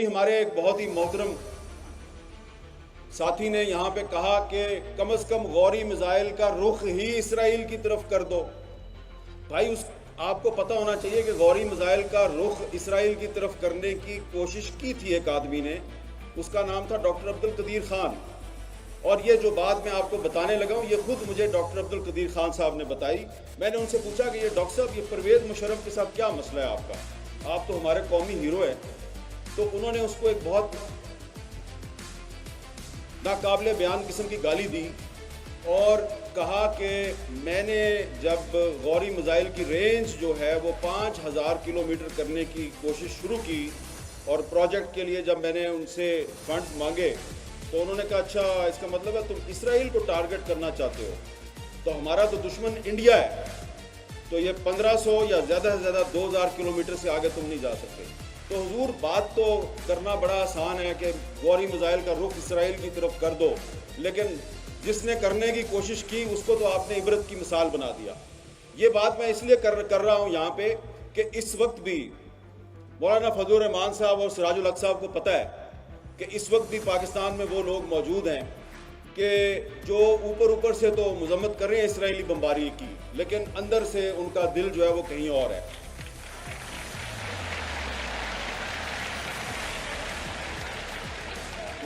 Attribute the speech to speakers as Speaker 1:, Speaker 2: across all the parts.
Speaker 1: ابھی ہمارے ایک بہت ہی محترم ساتھی نے یہاں پہ کہا کہ کم از کم غوری میزائل کا رخ ہی اسرائیل کی طرف کر دو. بھائی آپ کو پتہ ہونا چاہیے کہ غوری میزائل کا رخ اسرائیل کی طرف کرنے کی کوشش کی تھی ایک آدمی نے, اس کا نام تھا ڈاکٹر عبدالقدیر خان. اور یہ جو بات میں آپ کو بتانے لگا ہوں یہ خود مجھے ڈاکٹر عبدالقدیر خان صاحب نے بتائی. میں نے ان سے پوچھا کہ یہ ڈاکٹر صاحب یہ پرویز مشرف کے ساتھ کیا مسئلہ ہے آپ کا, آپ تو ہمارے قومی ہیرو ہیں. تو انہوں نے اس کو ایک بہت ناقابل بیان قسم کی گالی دی اور کہا کہ میں نے جب غوری میزائل کی رینج جو ہے وہ 5000 کلومیٹر کرنے کی کوشش شروع کی اور پروجیکٹ کے لیے جب میں نے ان سے فنڈز مانگے تو انہوں نے کہا اچھا اس کا مطلب ہے تم اسرائیل کو ٹارگٹ کرنا چاہتے ہو, تو ہمارا تو دشمن انڈیا ہے, تو یہ 1500 یا زیادہ سے زیادہ 2000 کلومیٹر سے آگے تم نہیں جا سکتے. تو حضور بات تو کرنا بڑا آسان ہے کہ غوری میزائل کا رخ اسرائیل کی طرف کر دو, لیکن جس نے کرنے کی کوشش کی اس کو تو آپ نے عبرت کی مثال بنا دیا. یہ بات میں اس لیے کر رہا ہوں یہاں پہ کہ اس وقت بھی مولانا فضل الرحمان صاحب اور سراج الحق صاحب کو پتہ ہے کہ اس وقت بھی پاکستان میں وہ لوگ موجود ہیں کہ جو اوپر سے تو مذمت کر رہے ہیں اسرائیلی بمباری کی, لیکن اندر سے ان کا دل جو ہے وہ کہیں اور ہے.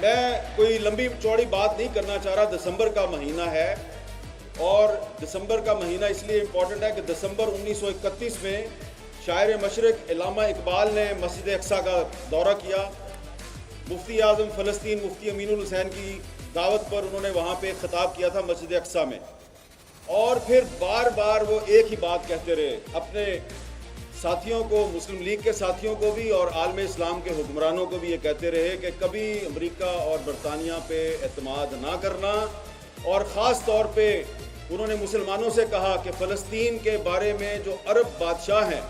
Speaker 1: میں کوئی لمبی چوڑی بات نہیں کرنا چاہ رہا. دسمبر کا مہینہ ہے اور دسمبر کا مہینہ اس لیے امپورٹنٹ ہے کہ دسمبر 1931 میں شاعر مشرق علامہ اقبال نے مسجد اقصی کا دورہ کیا. مفتی اعظم فلسطین مفتی امین الحسین کی دعوت پر انہوں نے وہاں پہ خطاب کیا تھا مسجد اقصی میں, اور پھر بار بار وہ ایک ہی بات کہتے رہے اپنے ساتھیوں کو, مسلم لیگ کے ساتھیوں کو بھی اور عالم اسلام کے حکمرانوں کو بھی یہ کہتے رہے کہ کبھی امریکہ اور برطانیہ پہ اعتماد نہ کرنا, اور خاص طور پہ انہوں نے مسلمانوں سے کہا کہ فلسطین کے بارے میں جو عرب بادشاہ ہیں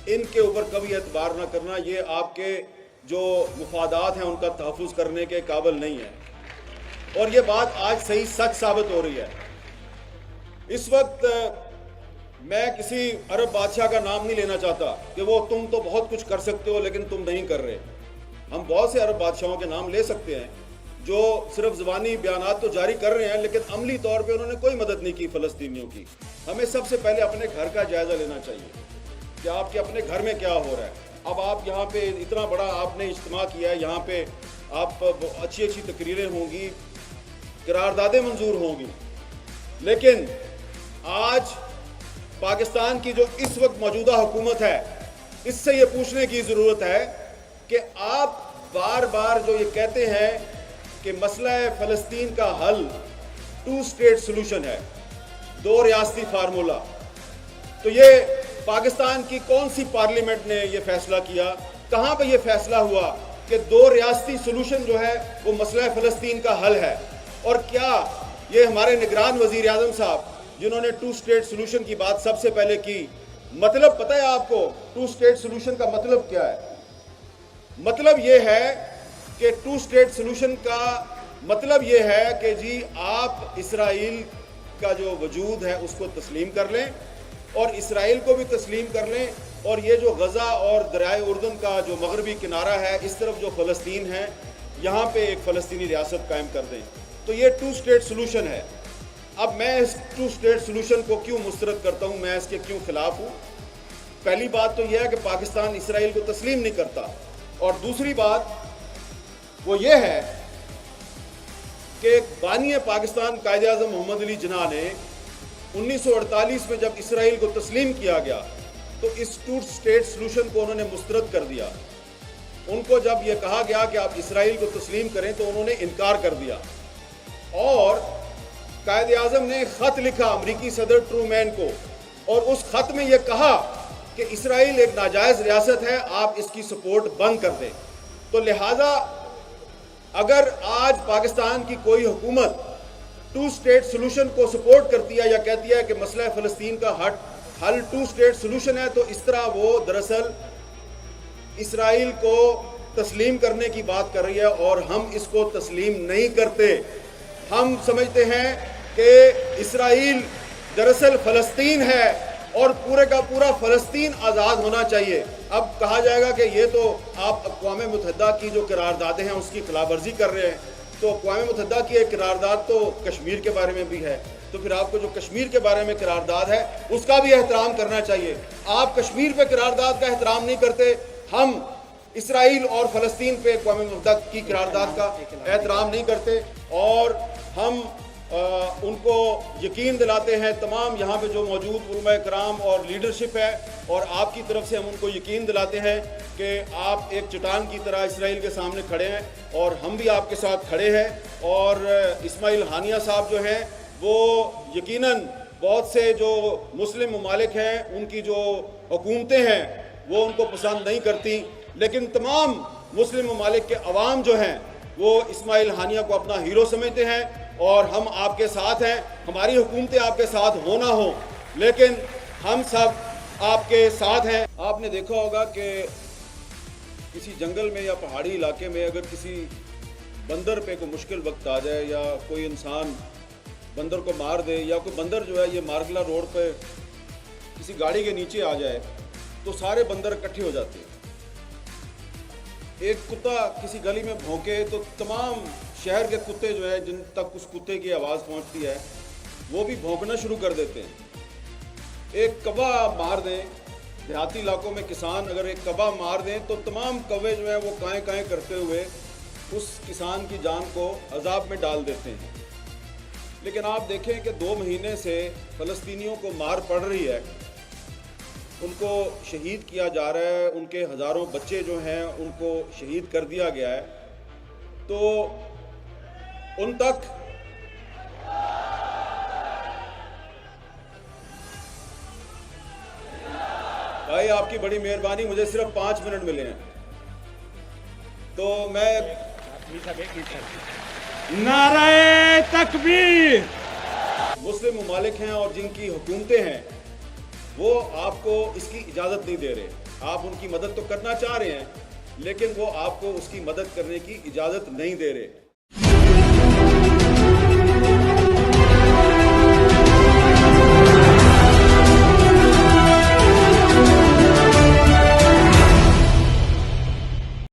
Speaker 1: ان کے اوپر کبھی اعتبار نہ کرنا, یہ آپ کے جو مفادات ہیں ان کا تحفظ کرنے کے قابل نہیں ہے. اور یہ بات آج صحیح سچ ثابت ہو رہی ہے. اس وقت میں کسی عرب بادشاہ کا نام نہیں لینا چاہتا کہ وہ تم تو بہت کچھ کر سکتے ہو لیکن تم نہیں کر رہے. ہم بہت سے عرب بادشاہوں کے نام لے سکتے ہیں جو صرف زبانی بیانات تو جاری کر رہے ہیں لیکن عملی طور پہ انہوں نے کوئی مدد نہیں کی فلسطینیوں کی. ہمیں سب سے پہلے اپنے گھر کا جائزہ لینا چاہیے کہ آپ کے اپنے گھر میں کیا ہو رہا ہے. اب آپ یہاں پہ اتنا بڑا آپ نے اجتماع کیا ہے, یہاں پہ آپ اچھی تقریریں ہوں گی, قراردادیں منظور ہوں گی, لیکن آج پاکستان کی جو اس وقت موجودہ حکومت ہے اس سے یہ پوچھنے کی ضرورت ہے کہ آپ بار بار جو یہ کہتے ہیں کہ مسئلہ فلسطین کا حل 2 اسٹیٹ سلوشن ہے, 2 ریاستی فارمولہ, تو یہ پاکستان کی کون سی پارلیمنٹ نے یہ فیصلہ کیا, کہاں پہ یہ فیصلہ ہوا کہ 2 ریاستی سلوشن جو ہے وہ مسئلہ فلسطین کا حل ہے؟ اور کیا یہ ہمارے نگران وزیر اعظم صاحب جنہوں نے 2 اسٹیٹ سلوشن کی بات سب سے پہلے کی, مطلب پتہ ہے آپ کو 2 اسٹیٹ سلوشن کا مطلب کیا ہے؟ مطلب یہ ہے کہ 2 اسٹیٹ سلوشن کا مطلب یہ ہے کہ جی آپ اسرائیل کا جو وجود ہے اس کو تسلیم کر لیں اور اسرائیل کو بھی تسلیم کر لیں, اور یہ جو غزہ اور دریائے اردن کا جو مغربی کنارہ ہے اس طرف جو فلسطین ہے یہاں پہ ایک فلسطینی ریاست قائم کر دیں. تو یہ 2 اسٹیٹ سلوشن ہے. اب میں اس 2 اسٹیٹ سلوشن کو کیوں مسترد کرتا ہوں, میں اس کے کیوں خلاف ہوں؟ پہلی بات تو یہ ہے کہ پاکستان اسرائیل کو تسلیم نہیں کرتا, اور دوسری بات وہ یہ ہے کہ بانی پاکستان قائد اعظم محمد علی جناح نے 1948 میں جب اسرائیل کو تسلیم کیا گیا تو اس 2 اسٹیٹ سلوشن کو انہوں نے مسترد کر دیا. ان کو جب یہ کہا گیا کہ آپ اسرائیل کو تسلیم کریں تو انہوں نے انکار کر دیا, اور قائد اعظم نے خط لکھا امریکی صدر ٹرومین کو, اور اس خط میں یہ کہا کہ اسرائیل ایک ناجائز ریاست ہے, آپ اس کی سپورٹ بند کر دیں. تو لہٰذا اگر آج پاکستان کی کوئی حکومت 2 اسٹیٹ سلوشن کو سپورٹ کرتی ہے یا کہتی ہے کہ مسئلہ فلسطین کا حل 2 اسٹیٹ سلوشن ہے, تو اس طرح وہ دراصل اسرائیل کو تسلیم کرنے کی بات کر رہی ہے, اور ہم اس کو تسلیم نہیں کرتے. ہم سمجھتے ہیں کہ اسرائیل دراصل فلسطین ہے اور پورے کا پورا فلسطین آزاد ہونا چاہیے۔ اب کہا جائے گا کہ یہ تو آپ اقوام متحدہ کی جو قراردادیں ہیں اس کی خلاف ورزی کر رہے ہیں، تو اقوام متحدہ کی ایک قرارداد تو کشمیر کے بارے میں بھی ہے، تو پھر آپ کو جو کشمیر کے بارے میں قرارداد ہے اس کا بھی احترام کرنا چاہیے۔ آپ کشمیر پہ قرارداد کا احترام نہیں کرتے، ہم اسرائیل اور فلسطین پہ اقوام متحدہ کی قرارداد کا احترام نہیں کرتے، اور ہم ان کو یقین دلاتے ہیں، تمام یہاں پہ جو موجود علماء کرام اور لیڈرشپ ہے، اور آپ کی طرف سے ہم ان کو یقین دلاتے ہیں کہ آپ ایک چٹان کی طرح اسرائیل کے سامنے کھڑے ہیں، اور ہم بھی آپ کے ساتھ کھڑے ہیں۔ اور اسماعیل ہانیہ صاحب جو ہیں وہ یقیناً بہت سے جو مسلم ممالک ہیں ان کی جو حکومتیں ہیں وہ ان کو پسند نہیں کرتی، لیکن تمام مسلم ممالک کے عوام جو ہیں وہ اسماعیل ہانیہ کو اپنا ہیرو سمجھتے ہیں، اور ہم آپ کے ساتھ ہیں۔ ہماری حکومتیں آپ کے ساتھ ہو نہ ہوں، لیکن ہم سب آپ کے ساتھ ہیں۔ آپ نے دیکھا ہوگا کہ کسی جنگل میں یا پہاڑی علاقے میں اگر کسی بندر پہ کوئی مشکل وقت آ جائے، یا کوئی انسان بندر کو مار دے، یا کوئی بندر جو ہے یہ مارگلا روڈ پہ کسی گاڑی کے نیچے آ جائے، تو سارے بندر اکٹھے ہو جاتے ہیں۔ ایک کتا کسی گلی میں بھونکے تو تمام شہر کے کتے جو ہے جن تک اس کتے کی آواز پہنچتی ہے وہ بھی بھونکنا شروع کر دیتے ہیں۔ ایک کوا مار دیں، دیہاتی علاقوں میں کسان اگر ایک کوا مار دیں تو تمام کوے جو ہیں وہ کائیں کائیں کرتے ہوئے اس کسان کی جان کو عذاب میں ڈال دیتے ہیں۔ لیکن آپ دیکھیں کہ 2 مہینے سے فلسطینیوں کو مار پڑ رہی ہے، ان کو شہید کیا جا رہا ہے، ان کے ہزاروں بچے جو ہیں ان کو شہید کر دیا گیا ہے، تو ان تک بھائی آپ کی بڑی مہربانی، مجھے صرف 5 منٹ ملے ہیں، تو میں
Speaker 2: نعرہ تکبیر۔
Speaker 1: مسلم ممالک ہیں اور جن کی حکومتیں ہیں وہ آپ کو اس کی اجازت نہیں دے رہے۔ آپ ان کی مدد تو کرنا چاہ رہے ہیں لیکن وہ آپ کو اس کی مدد کرنے کی اجازت نہیں دے رہے۔